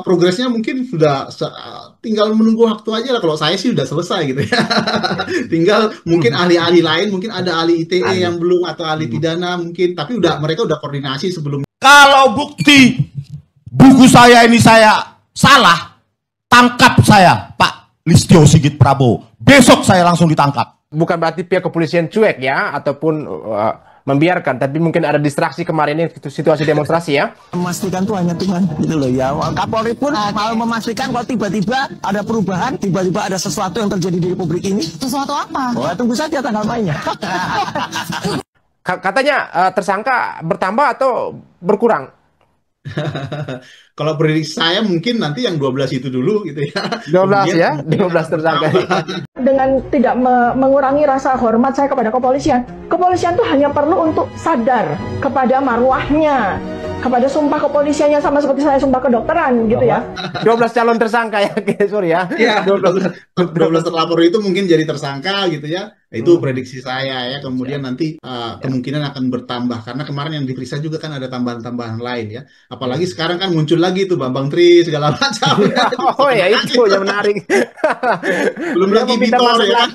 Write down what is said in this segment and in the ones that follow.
Progresnya mungkin sudah tinggal menunggu waktu aja lah. Kalau saya sih udah selesai gitu ya. Tinggal mungkin ahli-ahli lain, mungkin ada ahli ITE ahli. yang belum atau ahli pidana mungkin, tapi Ya. mereka udah koordinasi sebelum. Kalau bukti buku saya ini saya salah, tangkap saya, Pak Listio Sigit Prabowo. Besok saya langsung ditangkap. Bukan berarti pihak kepolisian cuek ya, ataupun membiarkan, tapi mungkin ada distraksi kemarin ini situasi demonstrasi ya. Memastikan tuh hanya Tuhan gitu loh ya. Kapolri pun mau memastikan kalau tiba-tiba ada perubahan, tiba-tiba ada sesuatu yang terjadi di Republik ini. Sesuatu apa? Oh, tunggu saja tanggal mainnya. Katanya tersangka bertambah atau berkurang? Kalau prediksi saya mungkin nanti yang 12 itu dulu gitu ya. 12 ya, Kemudian 12 tersangka. Dengan tidak mengurangi rasa hormat saya kepada kepolisian. Kepolisian itu hanya perlu untuk sadar kepada marwahnya, kepada sumpah kepolisiannya, sama seperti saya sumpah kedokteran gitu ya. 12 calon tersangka ya, sorry ya. Ya, 12 terlapor itu mungkin jadi tersangka gitu ya. Itu prediksi saya ya. Kemudian nanti kemungkinan akan bertambah karena kemarin yang diperiksa juga kan ada tambahan-tambahan lain ya. Apalagi sekarang kan muncul lagi tuh Bambang Tri segala macam. Oh ya, itu yang menarik. Belum lagi Bitor ya.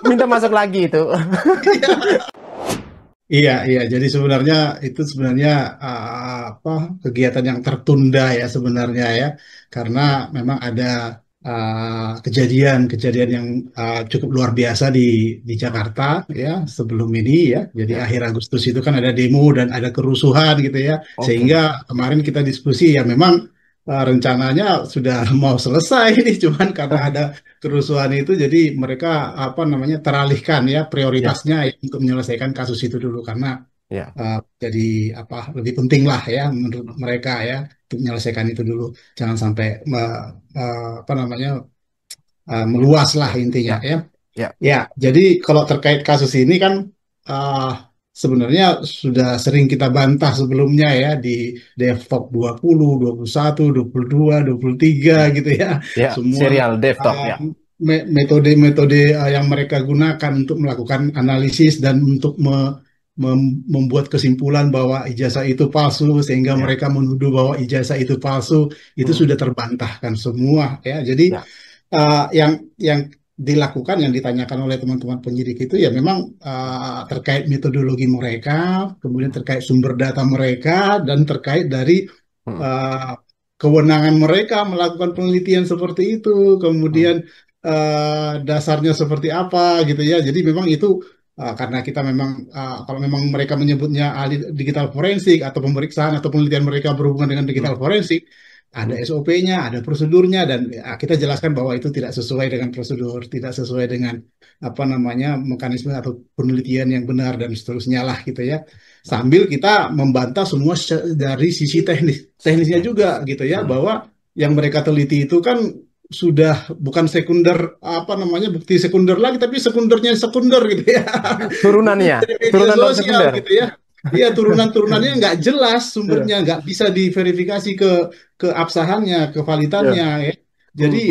Minta masuk lagi itu. Iya, iya. Jadi sebenarnya itu kegiatan yang tertunda ya sebenarnya ya, karena memang ada kejadian-kejadian yang cukup luar biasa di Jakarta ya sebelum ini ya. Jadi akhir Agustus itu kan ada demo dan ada kerusuhan gitu ya, sehingga kemarin kita diskusi ya memang rencananya sudah mau selesai ini, cuman karena ada kerusuhan itu jadi mereka teralihkan ya prioritasnya ya, untuk menyelesaikan kasus itu dulu karena jadi lebih penting lah ya menurut mereka ya untuk menyelesaikan itu dulu, jangan sampai meluas lah intinya ya. Ya, jadi kalau terkait kasus ini kan sebenarnya sudah sering kita bantah sebelumnya ya di DevTalk 20, 21, 22, 23 gitu ya. Semua serial DevTalk ya. Metode-metode yang mereka gunakan untuk melakukan analisis dan untuk membuat kesimpulan bahwa ijazah itu palsu sehingga mereka menuduh bahwa ijazah itu palsu itu sudah terbantahkan semua ya. Jadi yang dilakukan, yang ditanyakan oleh teman-teman penyidik itu ya memang terkait metodologi mereka, kemudian terkait sumber data mereka, dan terkait dari kewenangan mereka melakukan penelitian seperti itu, kemudian dasarnya seperti apa gitu ya. Jadi memang itu karena kita memang kalau memang mereka menyebutnya ahli digital forensik atau pemeriksaan atau penelitian mereka berhubungan dengan digital forensik, ada SOP-nya, ada prosedurnya, dan kita jelaskan bahwa itu tidak sesuai dengan prosedur, tidak sesuai dengan mekanisme atau penelitian yang benar dan seterusnya lah gitu ya. Sambil kita membantah semua dari sisi teknisnya juga gitu ya, bahwa yang mereka teliti itu kan sudah bukan sekunder bukti sekunder lagi, tapi sekundernya sekunder gitu ya. Turunannya, turunan sosial gitu ya. Iya, turunan-turunannya nggak jelas sumbernya, nggak bisa diverifikasi ke absahannya, ke validannya ya. Jadi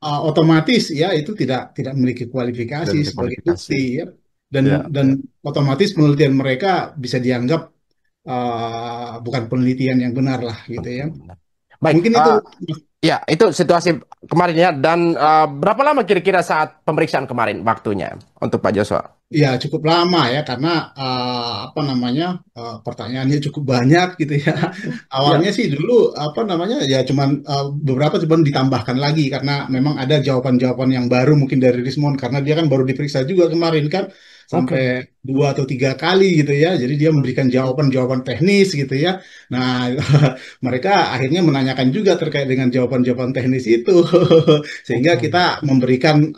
otomatis ya itu tidak memiliki kualifikasi sebagai bukti ya. Dan otomatis penelitian mereka bisa dianggap bukan penelitian yang benar lah gitu ya. Baik, mungkin itu ya itu situasi kemarin ya. Dan berapa lama kira-kira saat pemeriksaan kemarin waktunya untuk Pak Joshua? Ya cukup lama ya karena pertanyaannya cukup banyak gitu ya. Awalnya sih dulu ya cuman beberapa cuman ditambahkan lagi karena memang ada jawaban-jawaban yang baru mungkin dari Rismond, karena dia kan baru diperiksa juga kemarin kan sampai 2 atau 3 kali gitu ya. Jadi dia memberikan jawaban-jawaban teknis gitu ya. Nah, mereka akhirnya menanyakan juga terkait dengan jawaban-jawaban teknis itu. Sehingga kita memberikan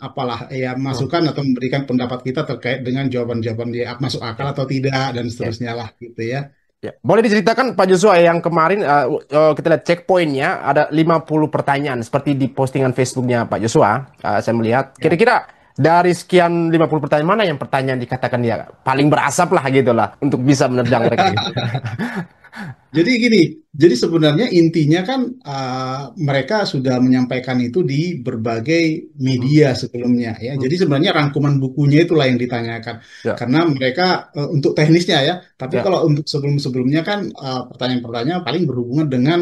masukan atau memberikan pendapat kita terkait dengan jawaban-jawaban dia masuk akal atau tidak dan seterusnya lah gitu ya. Ya. Boleh diceritakan Pak Joshua yang kemarin kita lihat checkpointnya ada 50 pertanyaan seperti di postingan Facebooknya Pak Joshua. Saya melihat kira-kira dari sekian 50 pertanyaan mana yang pertanyaan dikatakan dia paling berasap lah gitu lah untuk bisa menerjang mereka. Jadi gini, jadi sebenarnya intinya kan mereka sudah menyampaikan itu di berbagai media sebelumnya ya. Hmm. Jadi sebenarnya rangkuman bukunya itulah yang ditanyakan. Ya, Karena mereka untuk teknisnya ya. Tapi ya, kalau untuk sebelum-sebelumnya kan pertanyaan-pertanyaan paling berhubungan dengan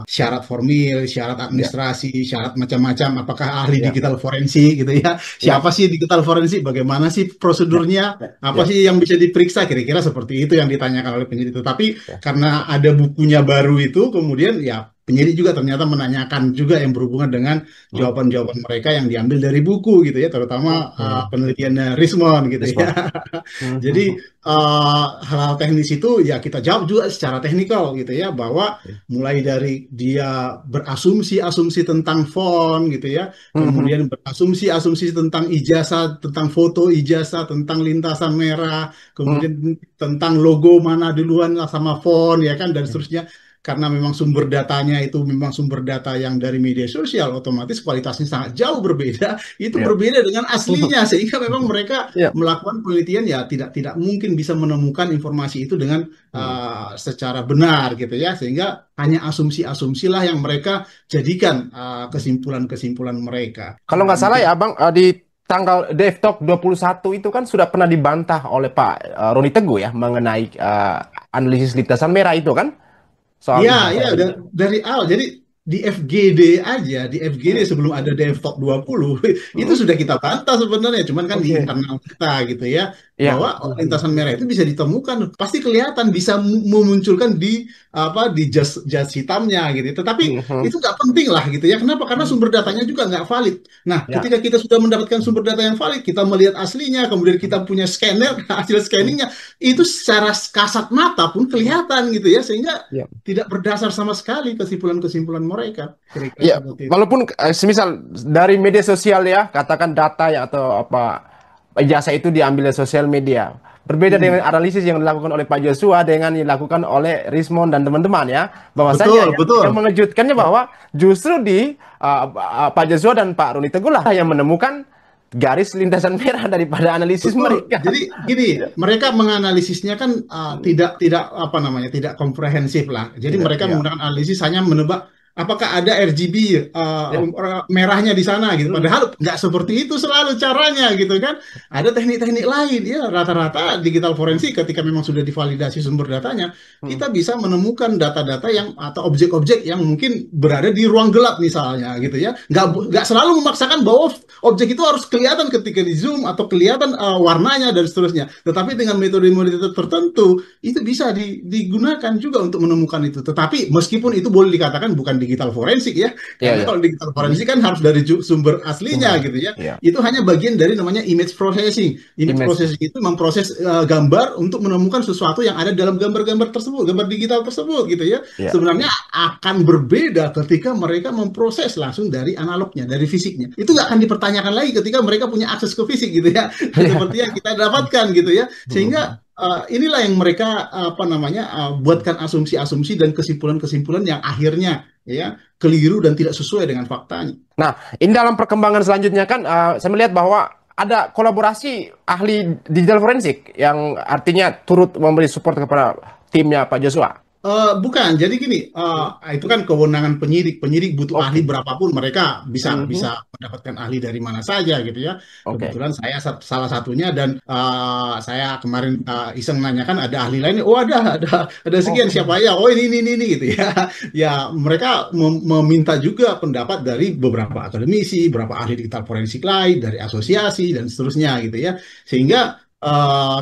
syarat formil, syarat ya, administrasi, syarat macam-macam. Apakah ahli ya, digital forensik gitu ya? ya, Siapa sih digital forensik? Bagaimana sih ya, prosedurnya? Apa ya, sih yang bisa diperiksa? Kira-kira seperti itu yang ditanyakan oleh penyidik. Tapi ya. karena ada bukunya baru itu, kemudian ya penyidik juga ternyata menanyakan juga yang berhubungan dengan Hmm. jawaban-jawaban mereka yang diambil dari buku gitu ya, terutama Oke. penelitiannya Rismond gitu ya. Risma. Hmm, hmm, Jadi hmm. hal-hal teknis itu ya kita jawab juga secara teknikal gitu ya, bahwa Oke. mulai dari dia berasumsi-asumsi tentang font gitu ya, Hmm, hmm, kemudian berasumsi-asumsi tentang ijazah, tentang foto ijazah, tentang lintasan merah, hmm. kemudian tentang logo mana duluan sama font ya kan, dan seterusnya. Karena memang sumber datanya itu memang sumber data yang dari media sosial, otomatis kualitasnya sangat jauh berbeda. Itu Ya. berbeda dengan aslinya, sehingga memang mereka Ya. melakukan penelitian ya tidak mungkin bisa menemukan informasi itu dengan Hmm. secara benar gitu ya, sehingga hanya asumsi-asumsi lah yang mereka jadikan kesimpulan-kesimpulan mereka. Kalau Nah, nggak salah mungkin ya, Bang, di tanggal DevTalk 21 itu kan sudah pernah dibantah oleh Pak Roni Teguh ya mengenai analisis lintasan merah itu kan soal ya, ya ijazah udah itu. dari awal. Jadi di FGD aja, di FGD Hmm. sebelum ada DevTalk 20 itu Hmm. sudah kita bantah sebenarnya, cuman kan di Oke. internal kita gitu ya, bahwa Ya. lintasan merah itu bisa ditemukan, pasti kelihatan, bisa memunculkan di di jas hitamnya gitu. Tetapi Hmm, hmm, itu nggak penting lah gitu ya. Kenapa? Karena hmm. sumber datanya juga nggak valid. Nah, Ya. ketika kita sudah mendapatkan sumber data yang valid, kita melihat aslinya, kemudian kita punya scanner, hasil Hmm, scanningnya itu secara kasat mata pun hmm. kelihatan gitu ya, sehingga Ya. tidak berdasar sama sekali kesimpulan-kesimpulan mereka. Kira-kira Ya, seperti itu. walaupun semisal dari media sosial ya, katakan data ya atau apa ijazah itu diambil dari sosial media. Berbeda dengan Hmm. analisis yang dilakukan oleh Pak Joshua dengan yang dilakukan oleh Rismond dan teman-teman ya. Bahwasanya Betul, yang betul. mengejutkannya bahwa justru di Pak Joshua dan Pak Roni Teguh lah yang menemukan garis lintasan merah daripada analisis Betul. mereka. Jadi gini, Ya, mereka menganalisisnya kan hmm, tidak apa namanya, tidak komprehensif lah. Jadi tidak, mereka ya, menggunakan analisis hanya menebak apakah ada RGB ya, merahnya di sana gitu. hmm, Padahal nggak seperti itu selalu caranya gitu kan. Ada teknik-teknik lain ya. Rata-rata digital hmm, forensik ketika memang sudah divalidasi sumber datanya, hmm, kita bisa menemukan data-data yang atau objek-objek yang mungkin berada di ruang gelap misalnya gitu ya. Nggak selalu memaksakan bahwa objek itu harus kelihatan ketika di zoom atau kelihatan warnanya dan seterusnya. Tetapi dengan metode-metode tertentu itu bisa digunakan juga untuk menemukan itu. Tetapi meskipun itu boleh dikatakan bukan digital forensik ya, ya, karena ya, kalau digital hmm, forensik kan harus dari sumber aslinya sumber, gitu ya. ya, Itu hanya bagian dari namanya image processing. Image image, processing itu memproses gambar untuk menemukan sesuatu yang ada dalam gambar-gambar tersebut, gambar digital tersebut gitu ya. ya, Sebenarnya akan berbeda ketika mereka memproses langsung dari analognya, dari fisiknya. Itu nggak akan dipertanyakan lagi ketika mereka punya akses ke fisik gitu ya, seperti yang kita dapatkan gitu ya. hmm. Sehingga inilah yang mereka apa namanya buatkan asumsi-asumsi dan kesimpulan-kesimpulan yang akhirnya ya keliru dan tidak sesuai dengan faktanya. Nah, ini dalam perkembangan selanjutnya kan saya melihat bahwa ada kolaborasi ahli digital forensik yang artinya turut memberi support kepada timnya Pak Joshua. Bukan, jadi gini, Hmm. itu kan kewenangan penyidik. Penyidik butuh ahli Oke. berapapun, mereka bisa Mhm. bisa mendapatkan ahli dari mana saja gitu ya. Oke. Kebetulan saya salah satunya, dan saya kemarin iseng nanyakan ada ahli lainnya. Oh ada sekian, Oke. siapa ya? Oh ini gitu ya. Ya mereka meminta juga pendapat dari beberapa akademisi, beberapa ahli digital forensik lain, dari asosiasi dan seterusnya gitu ya. Sehingga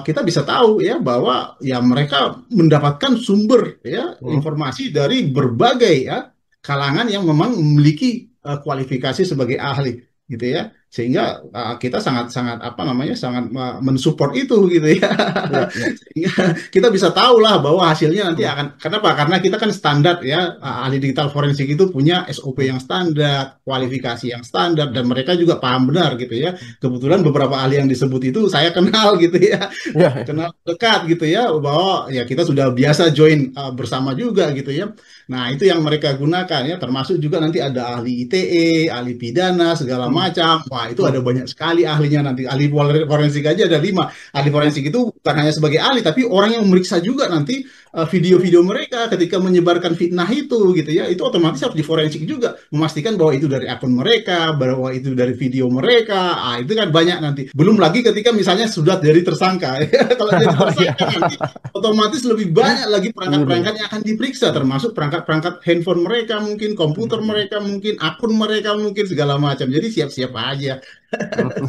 kita bisa tahu ya bahwa ya mereka mendapatkan sumber ya Hmm. informasi dari berbagai ya kalangan yang memang memiliki kualifikasi sebagai ahli gitu ya, sehingga kita sangat apa namanya sangat mensupport itu gitu ya. Ya, ya. Sehingga kita bisa tahu lah bahwa hasilnya nanti Hmm. akan, kenapa, karena kita kan standar ya, ahli digital forensik itu punya SOP yang standar, kualifikasi yang standar, dan mereka juga paham benar gitu ya. Kebetulan beberapa ahli yang disebut itu saya kenal gitu ya, Ya. kenal dekat gitu ya, bahwa ya kita sudah biasa join bersama juga gitu ya. Nah, itu yang mereka gunakan ya, termasuk juga nanti ada ahli ITE, ahli pidana, segala Hmm. macam. Wah, itu Hmm. ada banyak sekali ahlinya nanti. Ahli forensik aja ada 5. Ahli Hmm. forensik itu bukan hanya sebagai ahli, tapi orang yang memeriksa juga nanti video-video mereka ketika menyebarkan fitnah itu gitu ya, itu otomatis harus diforensik juga, memastikan bahwa itu dari akun mereka, bahwa itu dari video mereka. Itu kan banyak nanti. Belum lagi ketika misalnya sudah jadi tersangka. Kalau jadi Oh iya. tersangka nanti otomatis lebih banyak lagi perangkat-perangkat yang akan diperiksa, termasuk perangkat-perangkat handphone mereka mungkin, komputer mereka mungkin, akun mereka mungkin, segala macam. Jadi siap-siap aja.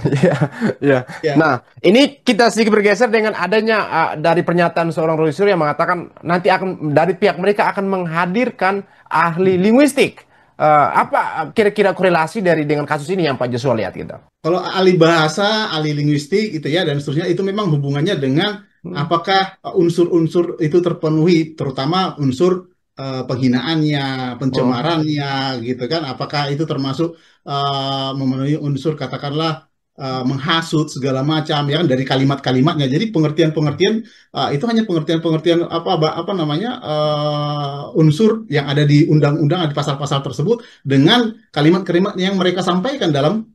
Iya, iya. Ya. Nah, ini kita sedikit bergeser dengan adanya dari pernyataan seorang Roy Suryo yang mengatakan nanti akan dari pihak mereka akan menghadirkan ahli linguistik. Apa kira-kira korelasi dari dengan kasus ini yang Pak Joshua lihat gitu? Kalau ahli bahasa, ahli linguistik itu ya dan seterusnya itu memang hubungannya dengan apakah unsur-unsur itu terpenuhi, terutama unsur penghinaannya, pencemarannya, gitu kan? Apakah itu termasuk memenuhi unsur katakanlah menghasut segala macam ya kan dari kalimat-kalimatnya. Jadi pengertian-pengertian itu hanya pengertian-pengertian apa namanya unsur yang ada di undang-undang di pasal-pasal tersebut dengan kalimat-kalimat yang mereka sampaikan dalam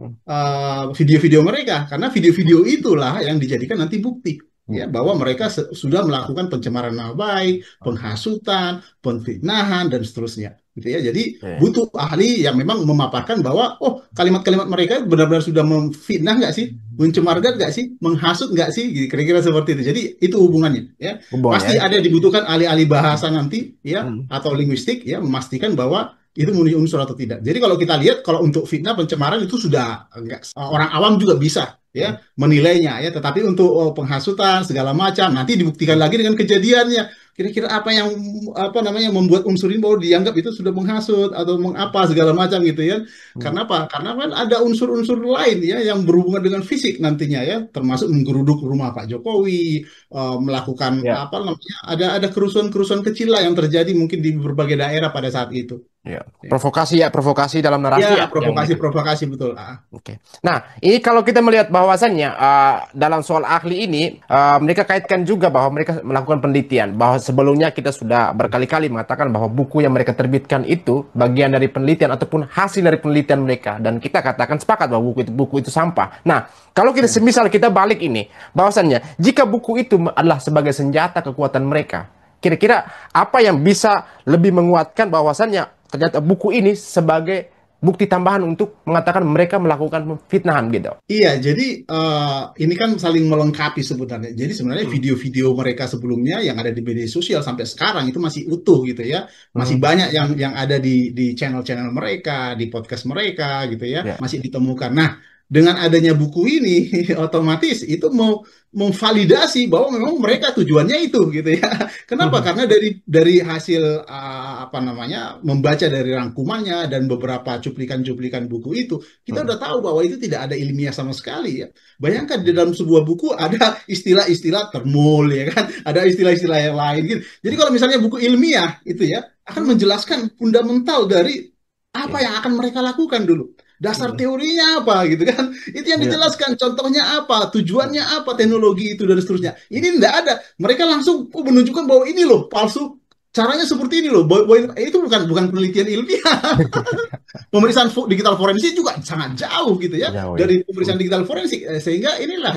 video-video mereka, karena video-video itulah yang dijadikan nanti bukti ya bahwa mereka sudah melakukan pencemaran nama baik, penghasutan, penfitnahan dan seterusnya gitu ya. Jadi butuh ahli yang memang memaparkan bahwa kalimat-kalimat mereka benar-benar sudah memfitnah nggak sih, mencemarkan nggak sih, menghasut nggak sih, gitu, kira-kira seperti itu. Jadi itu hubungannya ya. Pasti ada dibutuhkan ahli-ahli bahasa nanti ya atau linguistik ya memastikan bahwa itu memenuhi unsur atau tidak. Jadi kalau kita lihat kalau untuk fitnah pencemaran itu sudah orang awam juga bisa ya menilainya ya, tetapi untuk penghasutan segala macam nanti dibuktikan lagi dengan kejadiannya. Kira-kira apa yang namanya membuat unsur ini bahwa dianggap itu sudah menghasut atau mengapa segala macam gitu ya. Karena apa? Karena kan ada unsur-unsur lain ya yang berhubungan dengan fisik nantinya ya, termasuk menggeruduk rumah Pak Jokowi, melakukan apa namanya ada kerusuhan-kerusuhan kecil lah yang terjadi mungkin di berbagai daerah pada saat itu. Ya. Provokasi dalam narasi ya. Provokasi betul. Oke. Nah, ini kalau kita melihat bahwasannya dalam soal ahli ini mereka kaitkan juga bahwa mereka melakukan penelitian, bahwa sebelumnya kita sudah berkali-kali mengatakan bahwa buku yang mereka terbitkan itu bagian dari penelitian ataupun hasil dari penelitian mereka, dan kita katakan sepakat bahwa buku itu sampah. Nah, kalau kita semisal kita balik ini, bahwasannya jika buku itu adalah sebagai senjata kekuatan mereka, kira-kira apa yang bisa lebih menguatkan bahwasannya ternyata buku ini sebagai bukti tambahan untuk mengatakan mereka melakukan fitnahan gitu? Iya, jadi ini kan saling melengkapi sebenarnya. Jadi sebenarnya video-video mereka sebelumnya yang ada di media sosial sampai sekarang itu masih utuh gitu ya. Masih banyak yang ada di channel-channel mereka, di podcast mereka gitu ya, masih ditemukan. Nah, dengan adanya buku ini otomatis itu mau memvalidasi bahwa memang mereka tujuannya itu gitu ya. Kenapa? Karena dari hasil apa namanya membaca dari rangkumannya dan beberapa cuplikan-cuplikan buku itu, kita udah tahu bahwa itu tidak ada ilmiah sama sekali ya. Bayangkan di dalam sebuah buku ada istilah-istilah termul ya kan, ada istilah-istilah yang lain gitu. Jadi kalau misalnya buku ilmiah itu ya akan menjelaskan fundamental dari apa yang akan mereka lakukan dulu. Dasar teorinya apa gitu kan, itu yang dijelaskan, contohnya apa, tujuannya apa, teknologi itu dan seterusnya. Ini tidak ada, mereka langsung menunjukkan bahwa ini loh palsu, caranya seperti ini loh. Itu bukan penelitian ilmiah. Pemeriksaan digital forensik juga sangat jauh gitu ya dari pemeriksaan digital forensik, sehingga inilah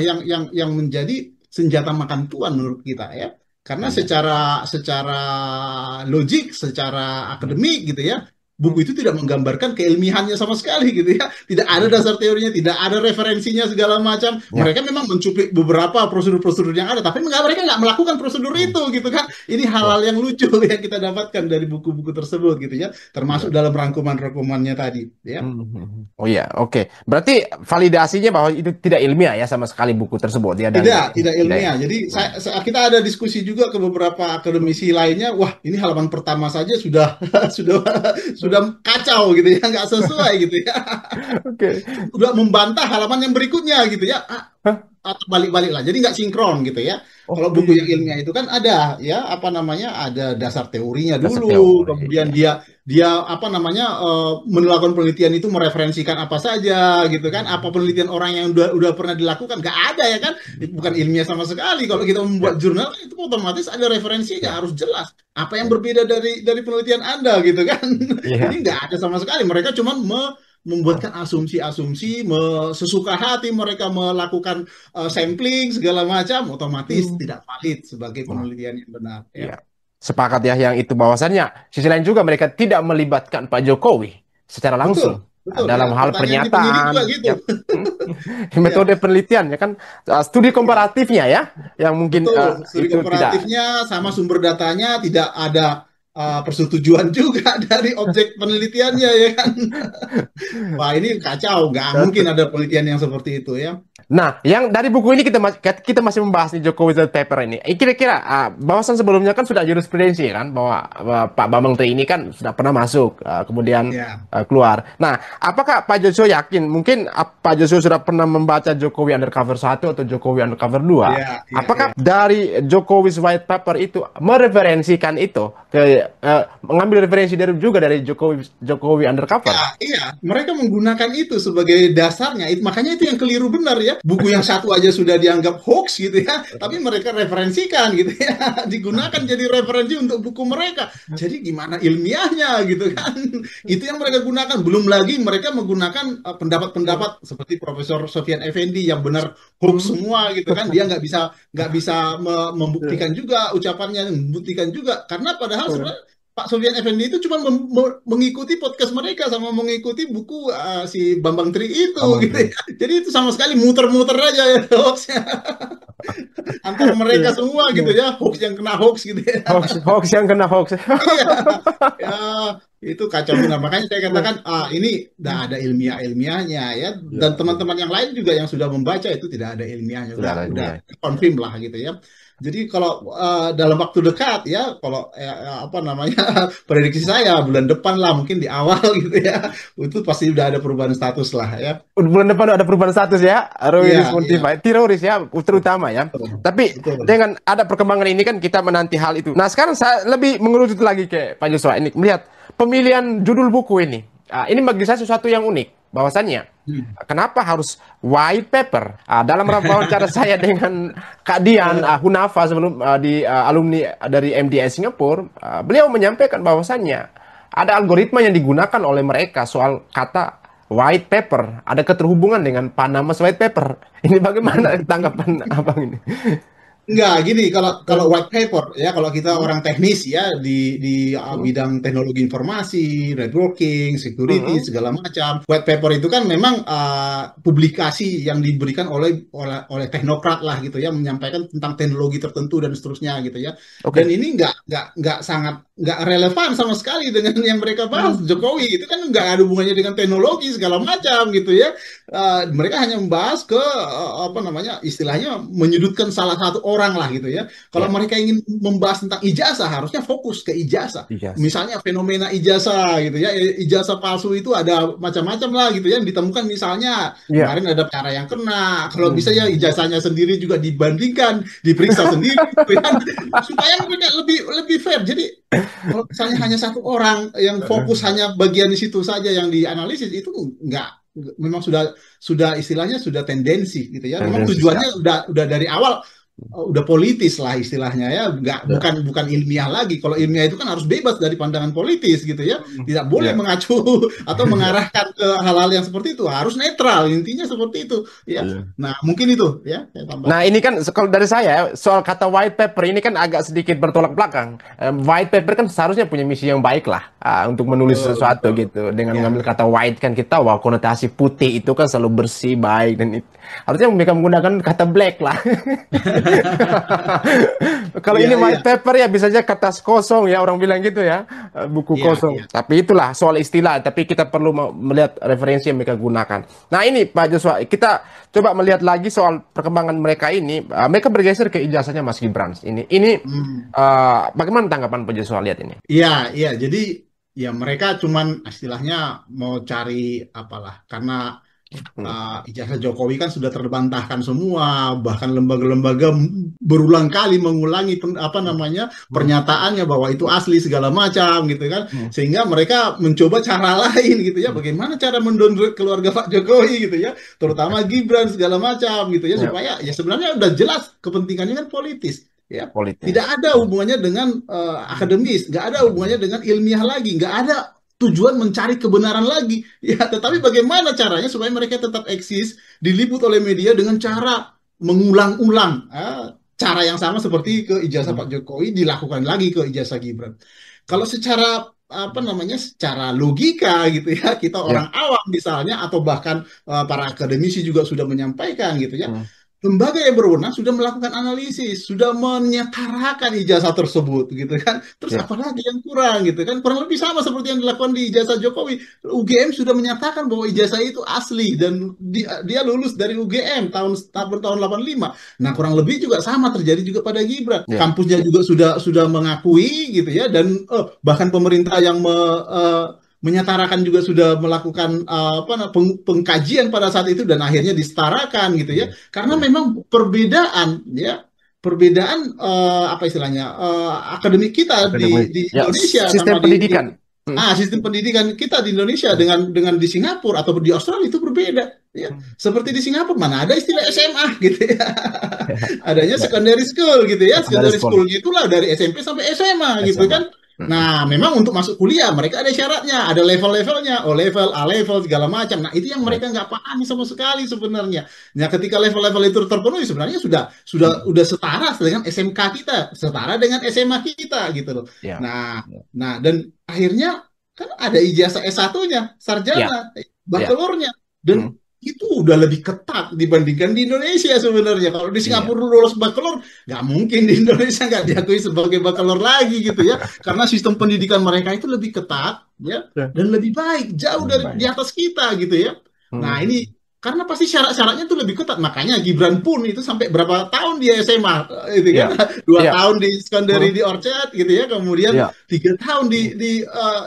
yang menjadi senjata makan tuan menurut kita ya, karena secara logik, secara akademik gitu ya, buku itu tidak menggambarkan keilmiahannya sama sekali gitu ya. Tidak ada dasar teorinya, tidak ada referensinya segala macam. Mereka memang mencuplik beberapa prosedur-prosedur yang ada, tapi mereka nggak melakukan prosedur itu gitu kan. Ini hal-hal yang lucu yang kita dapatkan dari buku-buku tersebut gitu ya, termasuk dalam rangkuman-rangkumannya tadi ya. Oh iya, oke. Berarti validasinya bahwa itu tidak ilmiah ya sama sekali buku tersebut ya. Tidak ilmiah. Jadi kita ada diskusi juga ke beberapa akademisi lainnya. Wah, ini halaman pertama saja sudah sudah kacau gitu ya, nggak sesuai gitu ya. Udah membantah halaman yang berikutnya gitu ya, atau balik-balik lah, jadi nggak sinkron gitu ya. Kalau buku yang ilmiah itu kan ada ya apa namanya, ada dasar teorinya dulu, kemudian dia apa namanya melakukan penelitian itu mereferensikan apa saja gitu kan, apa penelitian orang yang udah pernah dilakukan, nggak ada ya kan, bukan ilmiah sama sekali. Kalau kita membuat jurnal itu otomatis ada referensinya, harus jelas apa yang berbeda dari penelitian Anda gitu kan. Ini nggak ada sama sekali, mereka cuma membuatkan asumsi-asumsi, sesuka hati mereka melakukan sampling segala macam, otomatis tidak valid sebagai penelitian yang benar. Ya. sepakat ya yang itu bahwasannya sisi lain juga mereka tidak melibatkan Pak Jokowi secara Betul, langsung betul ya. dalam hal Pertanyaan di penyidik juga pernyataan gitu. ya. Iya, Metode penelitian ya kan, studi iya. komparatifnya ya yang mungkin Betul, studi itu tidak. komparatifnya sama sumber datanya tidak ada persetujuan juga dari objek penelitiannya ya kan. Wah ini kacau, nggak mungkin ada penelitian yang seperti itu ya. Nah, yang dari buku ini kita masih membahas nih Jokowi White Paper ini. Kira-kira bahasan sebelumnya kan sudah jurisprudensi kan bahwa Pak Bambang Tri ini kan sudah pernah masuk kemudian Ya, keluar. Nah, apakah Pak Joshua yakin mungkin Pak Joshua sudah pernah membaca Jokowi Undercover 1 atau Jokowi Undercover 2? ya, ya, ya. Apakah dari Jokowi White Paper itu mereferensikan itu ke mengambil referensi juga dari Jokowi Undercover? Ya, iya, mereka menggunakan itu sebagai dasarnya. Makanya itu yang keliru benar ya. Buku yang satu aja sudah dianggap hoax gitu ya, tapi mereka referensikan gitu ya, digunakan jadi referensi untuk buku mereka. Jadi gimana ilmiahnya gitu kan? Itu yang mereka gunakan. Belum lagi mereka menggunakan pendapat-pendapat seperti Profesor Sofyan Effendi yang benar hoax semua gitu kan. Dia nggak bisa membuktikan juga ucapannya, membuktikan juga karena padahal sebenarnya Pak Sofyan Effendi itu cuma mengikuti podcast mereka sama mengikuti buku si Bambang Tri itu gitu ya. Jadi itu sama sekali muter-muter aja ya hoaxnya antara mereka semua gitu ya, hoax yang kena hoax gitu ya. Hoax yang kena hoax. Iya, ya itu kacau benar. Makanya saya katakan ini tidak ada ilmiahnya ya. Dan teman-teman yang lain juga yang sudah membaca itu tidak ada ilmiahnya, Sudah ada udah ilmiah. confirm lah gitu ya. Jadi kalau dalam waktu dekat ya, kalau apa namanya prediksi saya bulan depan lah mungkin di awal gitu ya, itu pasti udah ada perubahan status lah ya. Bulan depan ada perubahan status ya, Roy Iya, iya, Spotify, teroris ya, terutama ya. betul, Tapi betul. dengan ada perkembangan ini kan kita menanti hal itu. Nah sekarang saya lebih mengerucut lagi ke Pak Joshua ini, melihat pemilihan judul buku ini. Ini bagi saya sesuatu yang unik, bahwasannya Hmm. kenapa harus white paper? Dalam wawancara saya dengan Kak Dian Hunafa sebelum di alumni dari MDI Singapura, beliau menyampaikan bahwasannya ada algoritma yang digunakan oleh mereka soal kata white paper, ada keterhubungan dengan Panama white paper. Ini bagaimana tanggapan abang ini? Enggak, gini, kalau white paper ya, kalau kita orang teknis ya di bidang teknologi informasi, networking, security segala macam, white paper itu kan memang publikasi yang diberikan oleh teknokrat lah gitu ya, menyampaikan tentang teknologi tertentu dan seterusnya gitu ya. Dan Oke. ini nggak relevan sama sekali dengan yang mereka bahas. Jokowi itu kan nggak ada hubungannya dengan teknologi segala macam gitu ya. Mereka hanya membahas ke apa namanya istilahnya menyudutkan salah satu orang lah gitu ya. Kalau Ya, mereka ingin membahas tentang ijazah harusnya fokus ke ijazah. iya. Misalnya fenomena ijazah gitu ya. Ijazah palsu itu ada macam-macam lah gitu ya. Yang ditemukan misalnya Iya. kemarin ada cara yang kena. Kalau bisa ya ijazahnya sendiri juga dibandingkan, diperiksa sendiri gitu ya. Supaya mereka lebih lebih fair. Jadi kalau misalnya hanya satu orang yang fokus hanya bagian di situ saja yang dianalisis itu nggak memang sudah istilahnya sudah tendensi gitu ya. Memang Tendensi ya. tujuannya udah dari awal udah politis lah istilahnya ya, nggak bukan ilmiah lagi. Kalau ilmiah itu kan harus bebas dari pandangan politis gitu ya, tidak boleh Ya. mengacu atau mengarahkan ke hal-hal yang seperti itu, harus netral intinya seperti itu ya. Iya. Nah mungkin itu ya saya Nah, tambahkan. ini kan kalau dari saya soal kata white paper ini kan agak sedikit bertolak belakang. White paper kan seharusnya punya misi yang baik lah untuk menulis Betul, sesuatu betul. gitu. Dengan Ya, mengambil kata white kan kita wah konotasi putih itu kan selalu bersih, baik dan harusnya mereka menggunakan kata black lah. Kalau iya, ini iya, white paper ya bisa aja kertas kosong ya orang bilang gitu ya, buku iya, iya. kosong. Tapi itulah soal istilah. Tapi kita perlu melihat referensi yang mereka gunakan. Nah ini Pak Joshua, kita coba melihat lagi soal perkembangan mereka ini. Mereka bergeser ke ijazahnya Mas Gibran. Ini Hmm. bagaimana tanggapan Pak Joshua lihat ini? Iya, iya. Jadi ya mereka cuman istilahnya mau cari apalah karena Hmm. ijazah Jokowi kan sudah terbantahkan semua, bahkan lembaga-lembaga berulang kali mengulangi apa namanya pernyataannya bahwa itu asli segala macam gitu kan, Hmm. sehingga mereka mencoba cara lain gitu ya, bagaimana cara mendowngrade keluarga Pak Jokowi gitu ya, terutama Gibran segala macam gitu ya, Ya, supaya ya sebenarnya udah jelas kepentingannya kan politis. Ya, tidak politis. ada hubungannya dengan akademis, nggak ada hubungannya dengan ilmiah lagi, nggak ada tujuan mencari kebenaran lagi. Ya, tetapi bagaimana caranya supaya mereka tetap eksis, diliput oleh media dengan cara mengulang-ulang cara yang sama seperti ke ijazah Pak Jokowi dilakukan lagi ke ijazah Gibran. Kalau secara apa namanya, secara logika gitu ya, kita Ya. orang awam misalnya atau bahkan para akademisi juga sudah menyampaikan gitu ya. Hmm. Lembaga yang berwenang sudah melakukan analisis, sudah menyetarakan ijazah tersebut gitu kan. Terus Ya. apalagi yang kurang gitu kan? Kurang lebih sama seperti yang dilakukan di ijazah Jokowi. UGM sudah menyatakan bahwa ijazah itu asli dan dia lulus dari UGM tahun 85. Nah, kurang lebih juga sama terjadi juga pada Gibran. Ya. Kampusnya juga sudah mengakui gitu ya, dan bahkan pemerintah yang menyetarakan juga sudah melakukan pengkajian pada saat itu dan akhirnya disetarakan gitu ya. Karena memang perbedaan apa istilahnya, akademik kita di Ya, Indonesia sistem sama pendidikan. sistem pendidikan kita di Indonesia dengan di Singapura atau di Australia itu berbeda ya. Seperti di Singapura mana ada istilah SMA gitu ya. Adanya Ya. secondary school gitu ya. Secondary Secondary school. schoolnya itulah dari SMP sampai SMA gitu SMA. kan. Nah, memang untuk masuk kuliah mereka ada syaratnya, ada level-levelnya, O level, A level, segala macam. Nah, itu yang mereka nggak pahami sama sekali sebenarnya. Nah, ketika level-level itu terpenuhi, sebenarnya sudah setara dengan SMK kita, setara dengan SMA kita gitu loh. Ya. Nah, dan akhirnya kan ada ijazah S1-nya, sarjana, bachelornya, dan itu udah lebih ketat dibandingkan di Indonesia sebenarnya. Kalau di Singapura lulus bachelor, nggak mungkin di Indonesia nggak diakui sebagai bachelor lagi gitu ya. Karena sistem pendidikan mereka itu lebih ketat ya, dan lebih baik, jauh dari di atas kita gitu ya. Nah, ini karena pasti syarat-syaratnya itu lebih ketat. Makanya Gibran pun itu sampai berapa tahun dia SMA itu kan, 2 tahun di secondary di Orchard gitu ya, kemudian 3 tahun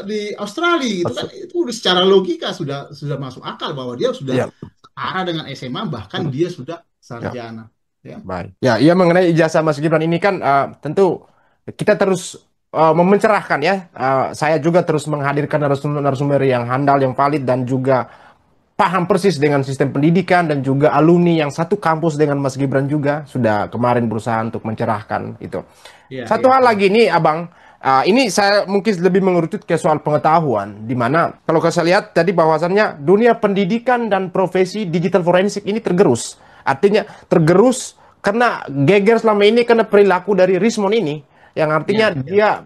di Australia gitu kan. Itu secara logika sudah masuk akal bahwa dia sudah setara dengan SMA, bahkan dia sudah sarjana. Ya. Baik. Ya, mengenai ijazah Mas Gibran ini kan tentu kita terus memencerahkan ya. Saya juga terus menghadirkan narasumber yang handal, yang valid, dan juga paham persis dengan sistem pendidikan, dan juga alumni yang satu kampus dengan Mas Gibran juga sudah kemarin berusaha untuk mencerahkan itu. Satu hal lagi nih Abang, ini saya mungkin lebih mengerucut ke soal pengetahuan, di mana kalau saya lihat tadi bahwasannya dunia pendidikan dan profesi digital forensik ini tergerus. Artinya tergerus karena geger selama ini karena perilaku dari Rismond ini, yang artinya dia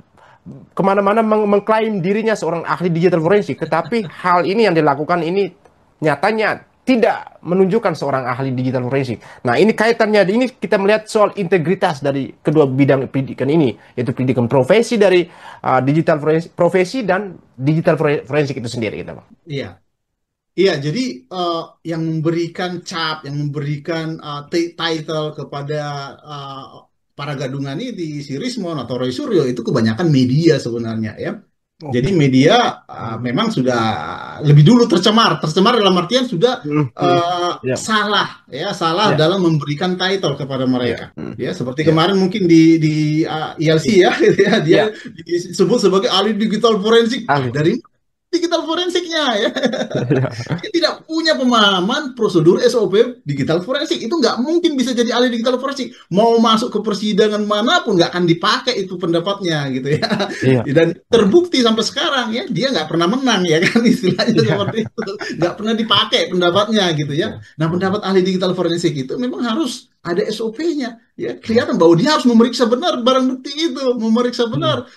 kemana-mana mengklaim dirinya seorang ahli digital forensik, tetapi hal ini yang dilakukan ini nyatanya tidak menunjukkan seorang ahli digital forensik. Nah, ini kaitannya, ini kita melihat soal integritas dari kedua bidang pendidikan ini, yaitu pendidikan profesi dari digital forensik, profesi dan digital forensik itu sendiri, gitu, Bang. Iya, jadi yang memberikan cap, yang memberikan title kepada para gadungan ini, si Rismond atau Roy Suryo, itu kebanyakan media sebenarnya ya. Jadi media memang sudah lebih dulu tercemar dalam artian sudah salah dalam memberikan title kepada mereka. Ya, seperti kemarin mungkin di ILC ya, gitu ya, dia disebut sebagai ahli digital forensik. Dari digital forensiknya ya. Dia tidak punya pemahaman prosedur SOP digital forensik. Itu nggak mungkin bisa jadi ahli digital forensik. Mau masuk ke persidangan manapun nggak akan dipakai itu pendapatnya gitu ya. Dan terbukti sampai sekarang ya, dia nggak pernah menang ya kan, istilahnya seperti itu. Nggak pernah dipakai pendapatnya gitu ya. Nah, pendapat ahli digital forensik itu memang harus ada SOP-nya ya, kelihatan bahwa dia harus memeriksa benar barang bukti itu, memeriksa benar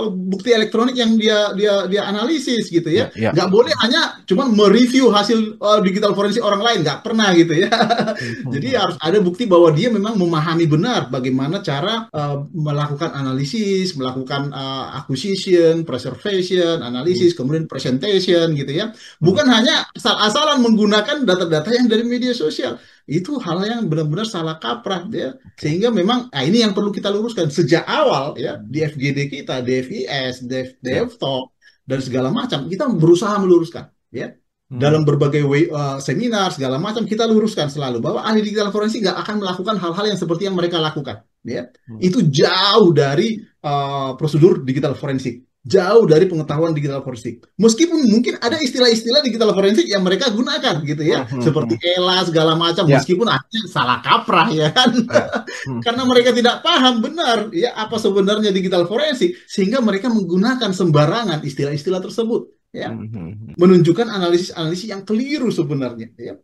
bukti elektronik yang dia analisis gitu ya. Nggak boleh hanya cuma mereview hasil digital forensik orang lain, nggak pernah gitu ya. Jadi harus ada bukti bahwa dia memang memahami benar bagaimana cara melakukan analisis, melakukan acquisition, preservation, analisis, kemudian presentation gitu ya. Bukan hanya asal-asalan menggunakan data-data yang dari media sosial. Itu hal yang benar-benar salah kaprah ya. Sehingga memang ini yang perlu kita luruskan sejak awal ya, di FGD kita, DFIS, DevTalk dan segala macam kita berusaha meluruskan ya. Dalam berbagai seminar segala macam kita luruskan selalu bahwa ahli digital forensik nggak akan melakukan hal-hal yang seperti yang mereka lakukan ya. Itu jauh dari prosedur digital forensik. Jauh dari pengetahuan digital forensik. Meskipun mungkin ada istilah-istilah digital forensik yang mereka gunakan gitu ya, seperti ELA segala macam, meskipun akhirnya salah kaprah ya kan. Karena mereka tidak paham benar ya apa sebenarnya digital forensik, sehingga mereka menggunakan sembarangan istilah-istilah tersebut ya. Menunjukkan analisis-analisis yang keliru sebenarnya ya.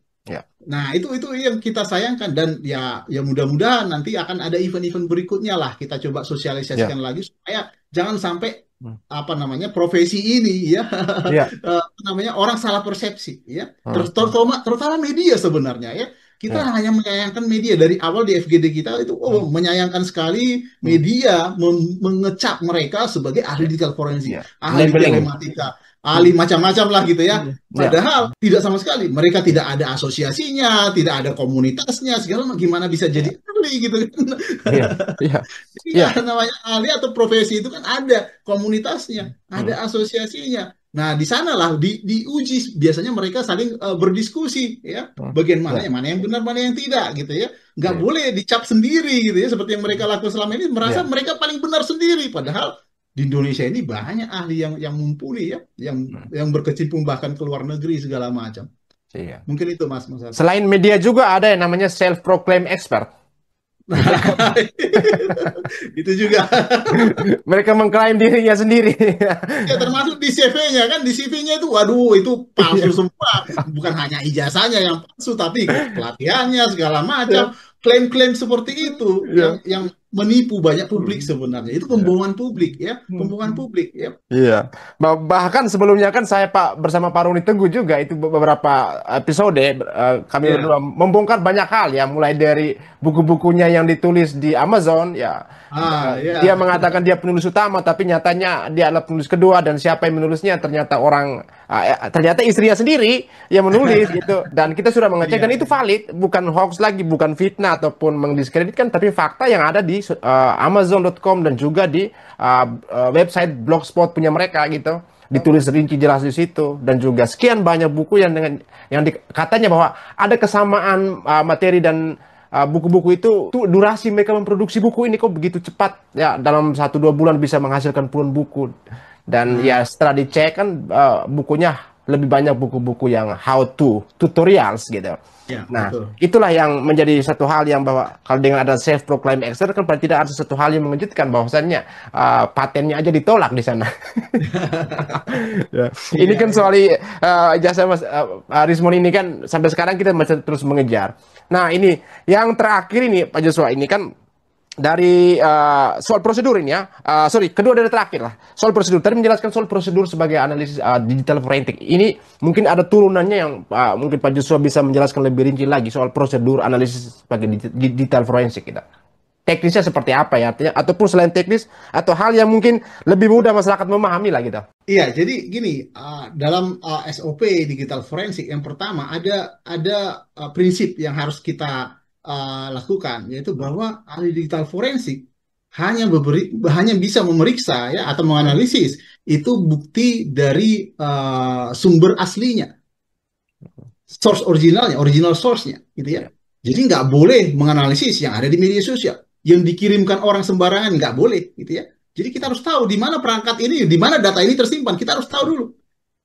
Nah, itu yang kita sayangkan dan ya mudah-mudahan nanti akan ada event-event berikutnya lah kita coba Ya. sosialisasikan lagi supaya jangan sampai Hmm. apa namanya profesi ini ya Ya. apa namanya orang salah persepsi ya Hmm. terutama media sebenarnya ya kita Ya. hanya menyayangkan media dari awal di FGD kita itu Hmm. menyayangkan sekali Hmm. media mengecap mereka sebagai ahli Ya. digital forensik, Ya. ahli Labeling. telematika, Hmm. ahli macam-macam lah gitu ya. Ya. Padahal tidak sama sekali. Mereka tidak ada asosiasinya, tidak ada komunitasnya, segala macam. Gimana bisa jadi Ya. ahli gitu kan? Iya. Iya. Iya. Iya, namanya ahli atau profesi itu kan ada komunitasnya, Hmm. ada asosiasinya. Nah, di sanalah diuji. Biasanya mereka saling berdiskusi, ya. Hmm. Bagian Ya. mana yang benar, mana yang tidak, gitu ya. Nggak Iya. boleh dicap sendiri, gitu ya. Seperti yang mereka lakukan selama ini, merasa Iya. mereka paling benar sendiri. Padahal di Indonesia ini banyak ahli yang mumpuni, ya, Hmm. yang berkecimpung bahkan ke luar negeri segala macam. Iya. Mungkin itu, Mas Arfi. Selain media juga ada yang namanya self-proclaimed expert. Itu juga. Mereka mengklaim dirinya sendiri. Ya termasuk di CV-nya kan, di CV-nya itu waduh itu palsu Iya. semua. Bukan hanya ijazahnya yang palsu tapi pelatihannya segala macam. Iya. Klaim-klaim seperti itu Iya. yang menipu banyak publik Hmm. sebenarnya. Itu Iya. pembohongan publik ya, pembohongan Hmm. publik ya. Iya, bahkan sebelumnya kan saya Pak bersama Pak Roni Teguh juga itu beberapa episode kami Ya. berdua membongkar banyak hal ya, mulai dari buku-bukunya yang ditulis di Amazon ya, dia Ya. mengatakan dia penulis utama tapi nyatanya dia adalah penulis kedua dan siapa yang menulisnya ternyata ternyata istrinya sendiri yang menulis gitu dan kita sudah mengecek Iya. dan itu valid, bukan hoax lagi, bukan fitnah ataupun mendiskreditkan tapi fakta yang ada di Amazon.com dan juga di website blogspot punya mereka gitu, ditulis rinci jelas di situ dan juga sekian banyak buku yang katanya bahwa ada kesamaan materi dan buku-buku itu tuh durasi mereka memproduksi buku ini kok begitu cepat ya, dalam 1-2 bulan bisa menghasilkan puluhan buku dan ya Nah, setelah dicek kan bukunya lebih banyak buku-buku yang how to tutorials gitu. ya Nah, betul. itulah yang menjadi satu hal yang bahwa kalau dengan ada self proclaim expert kan berarti tidak ada satu hal yang mengejutkan bahwasannya patennya aja ditolak di sana. Ya. Ini Iya, kan iya. soal jasa Mas Rismon ini kan sampai sekarang kita masih terus mengejar. Nah, ini yang terakhir ini Pak Joshua ini kan dari soal prosedur ini ya, sorry, kedua dari terakhir lah, soal prosedur. Tadi menjelaskan soal prosedur sebagai analisis digital forensik. Ini mungkin ada turunannya yang mungkin Pak Joshua bisa menjelaskan lebih rinci lagi soal prosedur analisis sebagai digital forensik kita. Teknisnya seperti apa ya, artinya, ataupun selain teknis, atau hal yang mungkin lebih mudah masyarakat memahami lah gitu. Iya, jadi gini, dalam SOP digital forensik yang pertama ada prinsip yang harus kita lakukan, yaitu bahwa ahli digital forensik hanya bisa memeriksa ya atau menganalisis itu bukti dari sumber aslinya, source originalnya, original source-nya, gitu ya. Ya. Jadi nggak boleh menganalisis yang ada di media sosial, yang dikirimkan orang sembarangan nggak boleh, gitu ya. Jadi kita harus tahu di mana perangkat ini, di mana data ini tersimpan. Kita harus tahu dulu.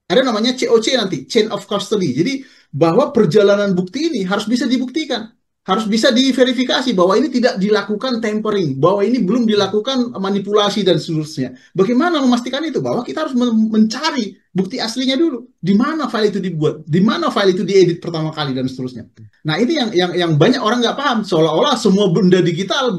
Ada namanya COC nanti, chain of custody. Jadi bahwa perjalanan bukti ini harus bisa dibuktikan, harus bisa diverifikasi bahwa ini tidak dilakukan tampering, bahwa ini belum dilakukan manipulasi dan seterusnya. Bagaimana memastikan itu? Bahwa kita harus mencari bukti aslinya dulu. Di mana file itu dibuat, di mana file itu diedit pertama kali dan seterusnya. Nah ini yang banyak orang nggak paham. Seolah-olah semua benda digital,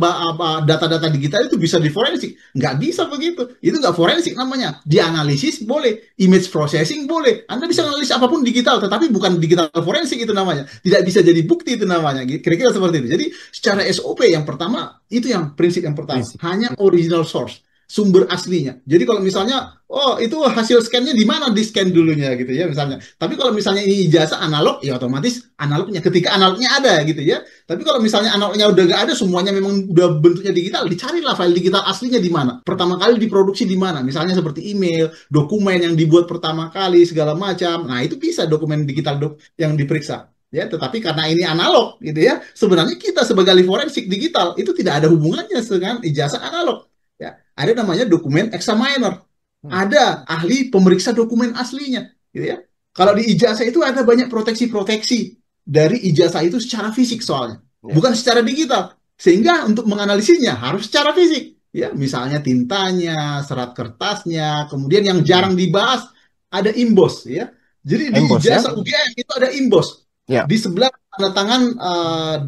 data-data digital itu bisa diforensik. Nggak bisa begitu. Itu nggak forensik namanya. Dianalisis boleh, image processing boleh. Anda bisa analisis apapun digital, tetapi bukan digital forensik itu namanya. Tidak bisa jadi bukti itu namanya. Kira-kira seperti itu. Jadi secara SOP yang pertama, itu yang prinsip yang pertama. Prinsip. Hanya original source, sumber aslinya. Jadi kalau misalnya, oh itu hasil scan-nya di mana di scan dulunya gitu ya misalnya. Tapi kalau misalnya ini ijazah analog, ya otomatis analognya ketika analognya ada gitu ya. Tapi kalau misalnya analognya udah nggak ada, semuanya memang udah bentuknya digital, dicarilah file digital aslinya di mana. Pertama kali diproduksi di mana. Misalnya seperti email, dokumen yang dibuat pertama kali segala macam. Nah itu bisa dokumen digital yang diperiksa. Ya, tetapi karena ini analog gitu ya, sebenarnya kita sebagai ahli forensik digital itu tidak ada hubungannya dengan ijazah analog. Ya, ada namanya dokumen examiner. Ada ahli pemeriksa dokumen aslinya, gitu ya. Kalau di ijazah itu ada banyak proteksi-proteksi dari ijazah itu secara fisik soalnya, Ya. bukan secara digital. Sehingga untuk menganalisisnya harus secara fisik. Ya, misalnya tintanya, serat kertasnya, kemudian yang jarang dibahas ada imbos, ya. Jadi di Embos ya. ijazah UGM itu ada imbos. Ya. Di sebelah tanda tangan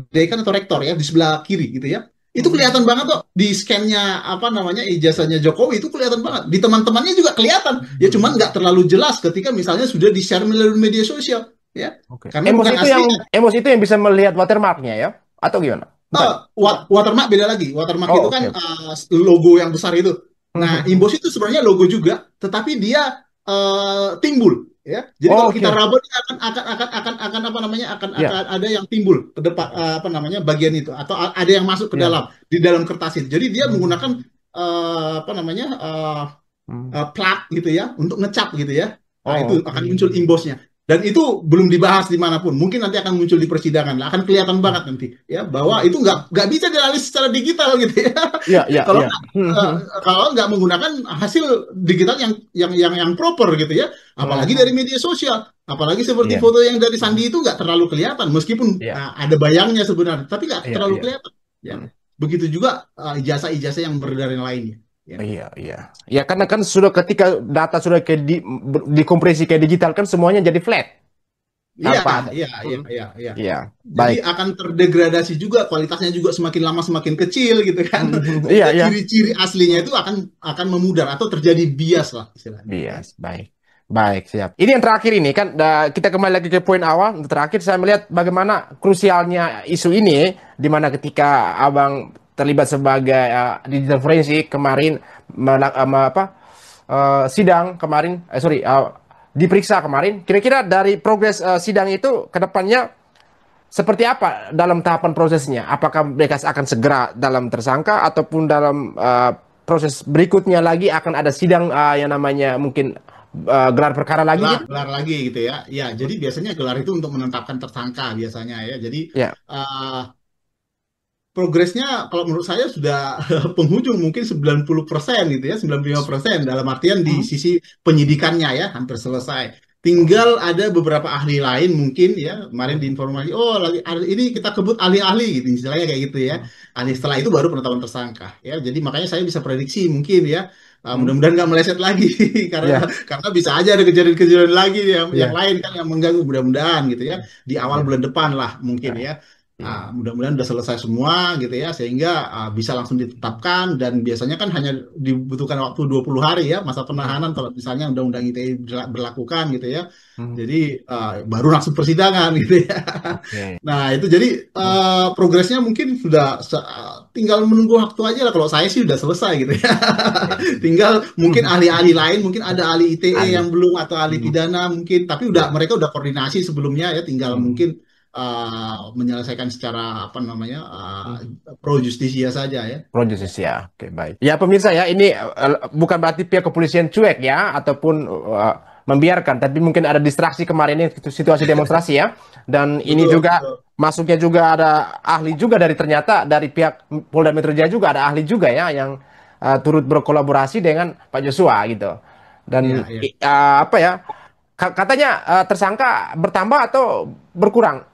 dekan atau rektor ya di sebelah kiri gitu ya. Itu kelihatan banget kok di scan-nya apa namanya ijazahnya Jokowi itu kelihatan banget. Di teman-temannya juga kelihatan. Ya cuman nggak terlalu jelas ketika misalnya sudah di-share melalui media sosial ya. Oke. Karena bukan aslinya. Emosi itu yang bisa melihat watermarknya ya, atau gimana? Bukan. Watermark beda lagi. Watermark Oh, itu kan oke. logo yang besar itu. Nah, Imbos itu sebenarnya logo juga, tetapi dia timbul ya. Jadi Oh, kalau kita oke. raba akan apa namanya Ya, akan ada yang timbul ke depan apa namanya bagian itu atau ada yang masuk ke ya. dalam di dalam kertas itu. Jadi dia menggunakan apa namanya Hmm. plat gitu ya untuk ngecap gitu ya. Nah, Oh, itu oke. akan muncul imbosnya. Dan itu belum dibahas dimanapun. Mungkin nanti akan muncul di persidangan. Lah, akan kelihatan banget nanti ya bahwa itu nggak bisa dianalisis secara digital gitu ya. Iya, iya, Kalau iya. eh, kalau nggak menggunakan hasil digital yang proper gitu ya, apalagi dari media sosial, apalagi seperti Iya, foto yang dari Sandi itu nggak terlalu kelihatan, meskipun iya, ada bayangnya sebenarnya, tapi nggak iya, terlalu iya. kelihatan. Ya, Hmm. begitu juga ijazah-ijazah yang beredar yang lainnya. Ya, Iya, iya. Ya karena kan sudah ketika data sudah dikompresi ke digital kan semuanya jadi flat iya, tanpa ada. iya, iya, Hmm. iya, iya. Iya, Jadi baik. akan terdegradasi juga, kualitasnya juga semakin lama semakin kecil gitu kan, Iya, sehingga iya. ciri-ciri aslinya itu akan memudar atau terjadi bias lah istilahnya. Iya, Ya. baik. Baik, siap. Ini yang terakhir ini kan kita kembali lagi ke poin awal. Terakhir saya melihat bagaimana krusialnya isu ini di mana ketika Abang terlibat sebagai digital forensik kemarin sidang kemarin diperiksa kemarin. Kira-kira dari progres sidang itu ke depannya seperti apa dalam tahapan prosesnya? Apakah mereka akan segera dalam tersangka ataupun dalam proses berikutnya lagi akan ada sidang yang namanya mungkin gelar perkara lagi Gelar, gitu? gelar lagi gitu ya. Ya, jadi biasanya gelar itu untuk menetapkan tersangka biasanya ya. Jadi Ya. eh, progresnya kalau menurut saya sudah penghujung mungkin 90% gitu ya, 95% dalam artian di Hmm. sisi penyidikannya ya hampir selesai. Tinggal ada beberapa ahli lain mungkin ya, kemarin diinformasi, oh lagi ini kita kebut ahli-ahli gitu, istilahnya kayak gitu ya. Ahli setelah itu baru penetapan tersangka ya. Jadi makanya saya bisa prediksi mungkin ya, Hmm. mudah-mudahan nggak meleset lagi karena Ya, bisa aja ada kejadian-kejadian lagi yang ya, lain kan yang mengganggu mudah-mudahan gitu ya di awal ya, bulan depan lah mungkin ya, ya. ya. Mudah-mudahan udah selesai semua gitu ya sehingga bisa langsung ditetapkan dan biasanya kan hanya dibutuhkan waktu 20 hari ya masa Hmm. penahanan kalau misalnya undang-undang ITE berlakukan gitu ya. Hmm. Jadi baru langsung persidangan gitu ya. Oke. Nah, itu jadi Hmm. progresnya mungkin sudah tinggal menunggu waktu aja lah. Kalau saya sih udah selesai gitu ya. Ya. Tinggal mungkin ahli-ahli lain, mungkin ada ahli ITE Ali. yang belum atau ahli Hmm. pidana mungkin, tapi Ya. mereka udah koordinasi sebelumnya ya, tinggal Hmm. mungkin menyelesaikan secara apa namanya Hmm. pro justisia saja ya. Pro justisia. Oke, baik. Ya, pemirsa ya, ini bukan berarti pihak kepolisian cuek ya, ataupun membiarkan, tapi mungkin ada distraksi kemarin ini situasi demonstrasi ya. Dan ini Betul, juga betul. masuknya juga ada ahli juga ternyata dari pihak Polda Metro Jaya juga ada ahli juga ya yang turut berkolaborasi dengan Pak Joshua gitu. Dan Ya, ya. apa ya? Katanya tersangka bertambah atau berkurang?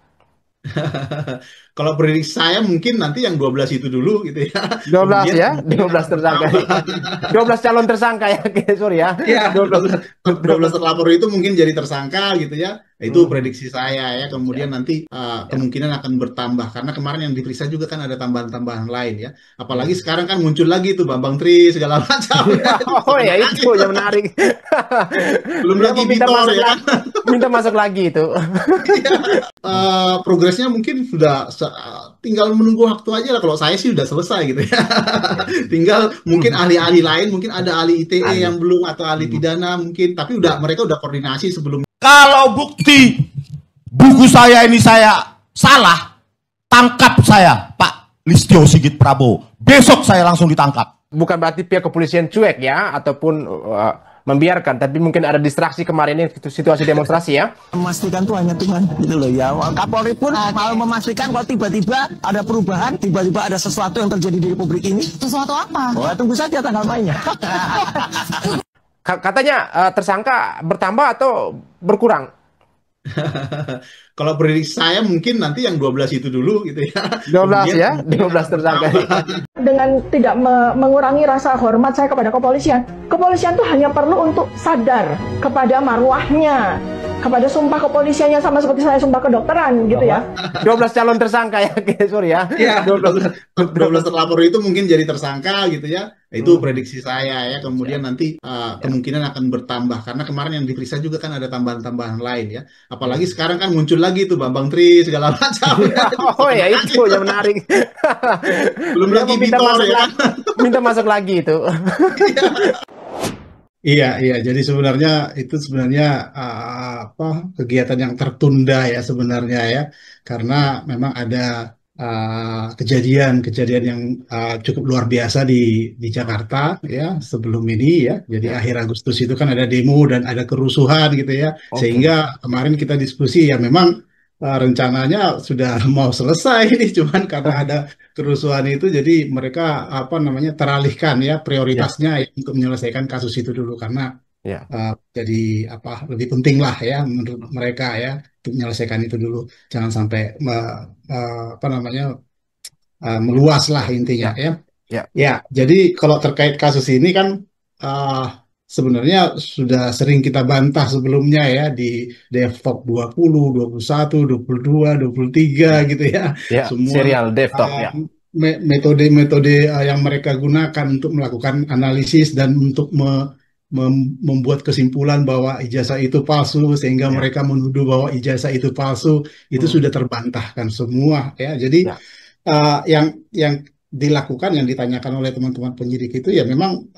Kalau prediksi saya mungkin nanti yang 12 itu dulu gitu ya. 12 Kemudian ya, kemungkinan 12 akan tersangka. bertambah. 12 calon tersangka ya, oke, sorry ya. Ya, 12. 12 terlapor itu mungkin jadi tersangka gitu ya. Itu Hmm, prediksi saya ya. siap. Kemudian nanti Ya. kemungkinan akan bertambah karena kemarin yang diperiksa juga kan ada tambahan-tambahan lain ya. Apalagi Hmm. sekarang kan muncul lagi tuh Bambang Tri segala macam ya. Itu bisa Oh ya, kena lagi itu tuh. yang menarik. Belum Dia lagi meminta Bitor masuk ya kan. lagi, minta masuk lagi itu. Progresnya mungkin sudah tinggal menunggu waktu aja lah. Kalau saya sih udah selesai gitu ya. Tinggal mungkin ahli-ahli lain, mungkin ada ahli ITE Ali. yang belum atau ahli Hmm. pidana mungkin, tapi Ya. mereka udah koordinasi sebelum. Kalau bukti buku saya ini saya salah, tangkap saya, Pak Listio Sigit Prabowo. Besok saya langsung ditangkap. Bukan berarti pihak kepolisian cuek ya, ataupun membiarkan, tapi mungkin ada distraksi kemarin ini situasi demonstrasi ya. Memastikan tuh hanya Tuhan gitu loh ya. Kapolri pun malah memastikan kalau tiba-tiba ada perubahan, tiba-tiba ada sesuatu yang terjadi di Republik ini. Sesuatu apa? Oh, tunggu saja tanggal mainnya. Katanya tersangka bertambah atau berkurang? Kalau prediksi saya mungkin nanti yang 12 itu dulu gitu ya. 12 Kemudian ya, kemungkinan 12 akan tersangka. bertambah. Dengan tidak mengurangi rasa hormat saya kepada kepolisian. Kepolisian itu hanya perlu untuk sadar kepada marwahnya, kepada sumpah kepolisiannya sama seperti saya sumpah kedokteran gitu ya. 12 calon tersangka ya, sorry ya. Iya, 12 terlapor itu mungkin jadi tersangka gitu ya. Itu prediksi saya ya. Kemudian nanti kemungkinan akan bertambah karena kemarin yang diperiksa juga kan ada tambahan-tambahan lain ya. Apalagi sekarang kan muncul lagi tuh Bambang Tri segala macam. Oh ya itu yang menarik. Belum Dia lagi mau minta Bitor masuk ya. minta masuk lagi itu. Iya, iya. Jadi sebenarnya itu sebenarnya apa kegiatan yang tertunda ya sebenarnya ya, karena memang ada kejadian-kejadian yang cukup luar biasa di Jakarta ya sebelum ini ya. Jadi Ya. akhir Agustus itu kan ada demo dan ada kerusuhan gitu ya, Oke. sehingga kemarin kita diskusi ya memang rencananya sudah mau selesai ini, cuman karena ada kerusuhan itu jadi mereka apa namanya teralihkan ya Ya, prioritasnya ya, untuk menyelesaikan kasus itu dulu karena ya, jadi apa lebih penting lah ya menurut mereka ya untuk menyelesaikan itu dulu, jangan sampai apa namanya meluas lah intinya ya, ya. ya, Ya, jadi kalau terkait kasus ini kan uh, sebenarnya sudah sering kita bantah sebelumnya ya di DevTalk 20, 21, 22, 23 gitu ya. ya. Semua Serial Dev Talk uh, ya. metode-metode yang mereka gunakan untuk melakukan analisis dan untuk membuat kesimpulan bahwa ijazah itu palsu sehingga Ya. mereka menuduh bahwa ijazah itu palsu itu Hmm. sudah terbantahkan semua ya. Jadi Ya. yang dilakukan yang ditanyakan oleh teman-teman penyidik itu ya memang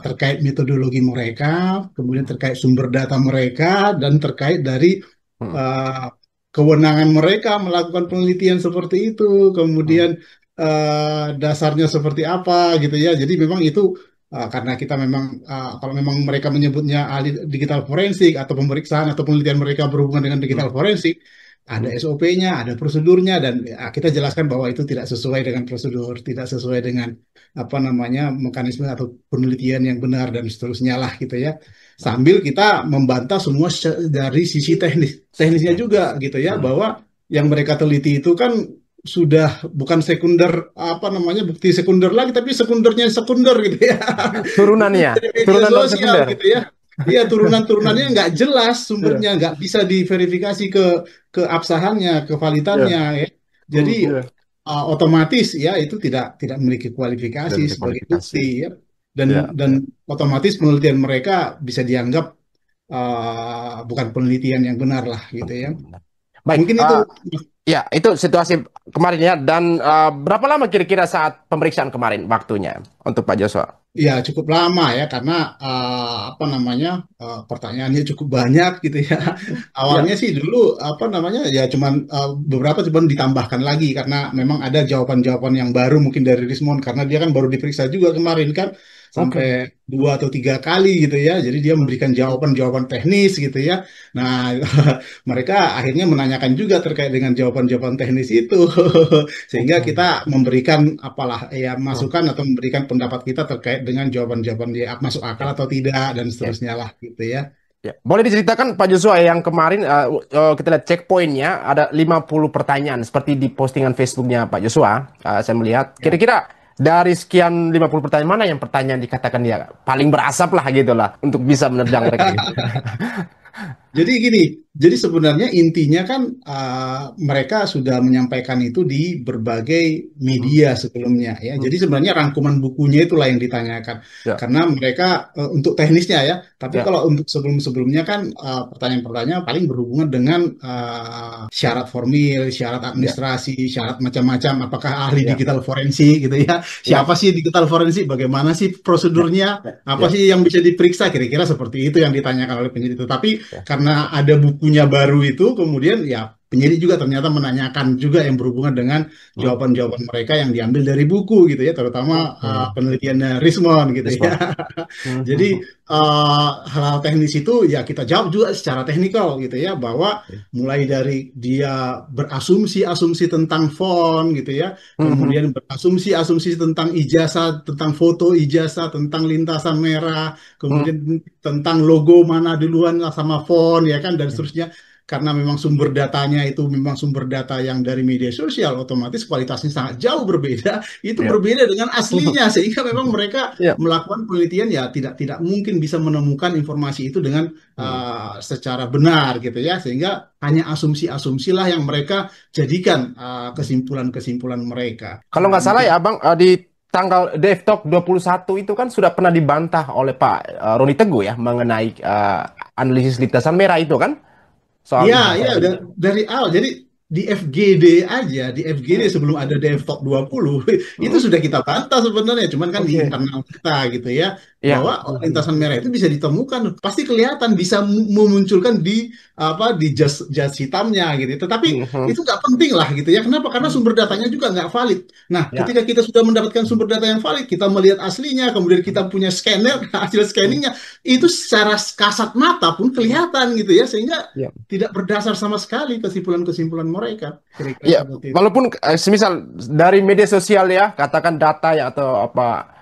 terkait metodologi mereka, kemudian terkait sumber data mereka dan terkait dari Hmm. uh, kewenangan mereka melakukan penelitian seperti itu, Hmm. kemudian dasarnya seperti apa gitu ya. Jadi memang itu karena kita memang kalau memang mereka menyebutnya ahli digital forensik atau pemeriksaan atau penelitian mereka berhubungan dengan Hmm. digital forensik, ada Hmm. SOP-nya, ada prosedurnya, dan kita jelaskan bahwa itu tidak sesuai dengan prosedur, tidak sesuai dengan apa namanya mekanisme atau penelitian yang benar dan seterusnya lah gitu ya. Sambil kita membantah semua dari sisi teknisnya juga gitu ya, Hmm. bahwa yang mereka teliti itu kan sudah bukan sekunder apa namanya bukti sekunder lagi, tapi sekundernya sekunder gitu ya. Bukti Turunannya, dari media turunan dari sosial sekunder. gitu ya. Iya, turunan-turunannya nggak jelas Iya, sumbernya, nggak bisa diverifikasi keabsahannya, iya, kevalitannya ya. Jadi iya. otomatis ya itu tidak memiliki kualifikasi Dan sebagai berkualifikasi. bukti ya. Dan Ya, dan ya. otomatis penelitian mereka bisa dianggap bukan penelitian yang benar lah gitu ya. Baik, Mungkin itu. ya itu situasi kemarin ya. Dan berapa lama kira-kira saat pemeriksaan kemarin waktunya untuk Pak Joshua? Ya, cukup lama ya karena apa namanya pertanyaannya cukup banyak gitu ya. Ya, Awalnya sih dulu apa namanya ya cuman beberapa cuman ditambahkan lagi karena memang ada jawaban-jawaban yang baru mungkin dari Rismond karena dia kan baru diperiksa juga kemarin kan sampai oke. 2 atau 3 kali gitu ya. Jadi dia memberikan jawaban-jawaban teknis gitu ya. Nah, mereka akhirnya menanyakan juga terkait dengan jawaban-jawaban teknis itu. Sehingga Oke. kita memberikan apalah ya Hmm. masukan atau memberikan pendapat kita terkait dengan jawaban-jawaban dia masuk akal Ya, atau tidak dan ya. seterusnya lah gitu ya. Ya. Boleh diceritakan Pak Joshua yang kemarin kita lihat checkpointnya ada 50 pertanyaan seperti di postingan Facebooknya Pak Joshua. Saya melihat Ya. kira-kira dari sekian 50 pertanyaan mana yang pertanyaan dikatakan dia paling berasap lah gitu lah untuk bisa menerjang mereka gitu. Jadi gini, jadi sebenarnya intinya kan mereka sudah menyampaikan itu di berbagai Hmm. media sebelumnya ya. Hmm. Jadi sebenarnya rangkuman bukunya itulah yang ditanyakan. Ya, Karena mereka untuk teknisnya ya, tapi ya, kalau untuk sebelum-sebelumnya kan pertanyaan-pertanyaan paling berhubungan dengan syarat formil, syarat ya, administrasi, syarat macam-macam, apakah ahli ya, digital forensik gitu ya. ya, Siapa sih digital forensik, bagaimana sih ya, prosedurnya, apa ya, sih yang bisa diperiksa, kira-kira seperti itu yang ditanyakan oleh penyidik. Tapi ya. karena ada bukunya baru itu, kemudian ya penyidik juga ternyata menanyakan juga yang berhubungan dengan Hmm. jawaban-jawaban mereka yang diambil dari buku gitu ya, terutama Oke. penelitiannya Rismond gitu ya. Respon. Hmm. Jadi hal-hal teknis itu ya kita jawab juga secara teknikal gitu ya, bahwa mulai dari dia berasumsi-asumsi tentang font gitu ya, Hmm. kemudian berasumsi-asumsi tentang ijazah, tentang foto ijazah, tentang lintasan merah, Hmm. kemudian tentang logo mana duluan sama font ya kan dan seterusnya. karena memang sumber datanya itu memang sumber data yang dari media sosial, otomatis kualitasnya sangat jauh berbeda. Itu Ya. berbeda dengan aslinya, sehingga memang mereka Ya. melakukan penelitian ya tidak mungkin bisa menemukan informasi itu dengan secara benar gitu ya, sehingga hanya asumsi-asumsi lah yang mereka jadikan kesimpulan-kesimpulan mereka. Kalau Nah, nggak salah mungkin ya Bang, di tanggal DevTalk 21 itu kan sudah pernah dibantah oleh Pak Roni Teguh ya mengenai analisis lintasan merah itu kan soal ya, ya, investasi. dari awal. Jadi di FGD aja, di FGD sebelum ada DevTalk 20, itu Hmm, sudah kita bantah sebenarnya, cuman kan di Oke. internal kita gitu ya, Ya. bahwa lintasan merah itu bisa ditemukan, pasti kelihatan, bisa memunculkan di di jas hitamnya gitu. Tetapi Mhm. itu nggak penting lah gitu ya. Kenapa? Karena sumber datanya juga nggak valid. Nah, Ya. ketika kita sudah mendapatkan sumber data yang valid, kita melihat aslinya, kemudian kita punya scanner, hasil scanningnya, itu secara kasat mata pun kelihatan gitu ya, sehingga Ya. tidak berdasar sama sekali kesimpulan-kesimpulan mereka. Kira-kira Ya, seperti itu. walaupun semisal dari media sosial ya, katakan data ya atau apa